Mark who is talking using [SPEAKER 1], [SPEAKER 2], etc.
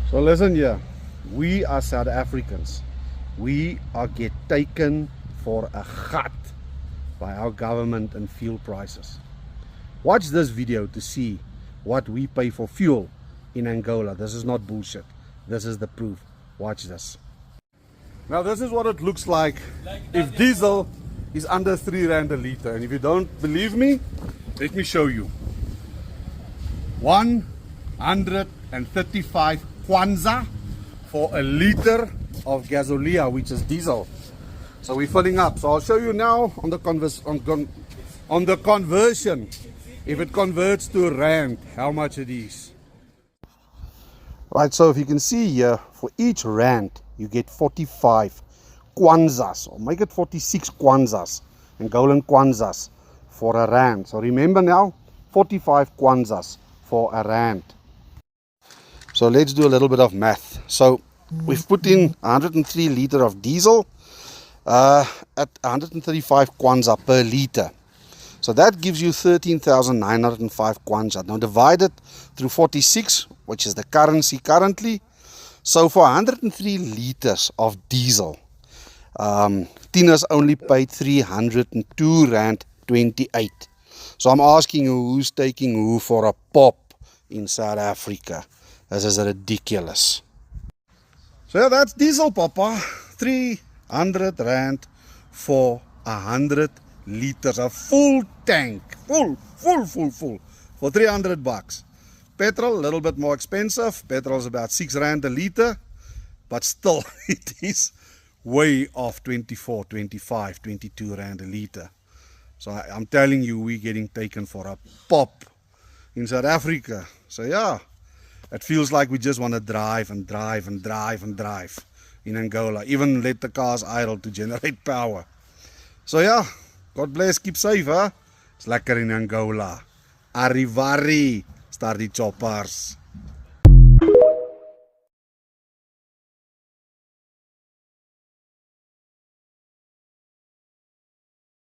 [SPEAKER 1] So listen here, we are South Africans. We are get taken for a gat by our government and fuel prices. Watch this video to see what we pay for fuel in Angola. This is not bullshit. This is the proof. Watch this. Now this is what it looks like if diesel is under 3 rand a liter. And if you don't believe me, let me show you. 135 kwanza for a liter of gasoline, which is diesel. So we're filling up. So I'll show you now on the conversion, if it converts to rand, how much it is. Right, so if you can see here, for each rand, you get 45 kwanzas, or make it 46 kwanzas, Angolan kwanzas for a rand. So remember now, 45 kwanzas for a rand. So let's do a little bit of math. So we've put in 103 liter of diesel at 135 kwanza per liter. So that gives you 13,905 kwanza. Now divide it through 46, which is the currency currently. So for 103 liters of diesel, Tinus only paid 302 rand 28. So I'm asking you, who's taking who for a pop in South Africa? This is ridiculous. So yeah, that's diesel, Papa. 300 rand for 100 liters, a full tank, full, for 300 bucks. Petrol, a little bit more expensive. Petrol is about 6 rand a liter, but still it is way off 24, 25, 22 rand a liter. So I'm telling you, we're getting taken for a pop in South Africa. So yeah, it feels like we just want to drive and drive and drive and drive in Angola. Even let the cars idle to generate power. So yeah, God bless, keep safe, huh? It's lekker in Angola. Arrivari, start die choppers.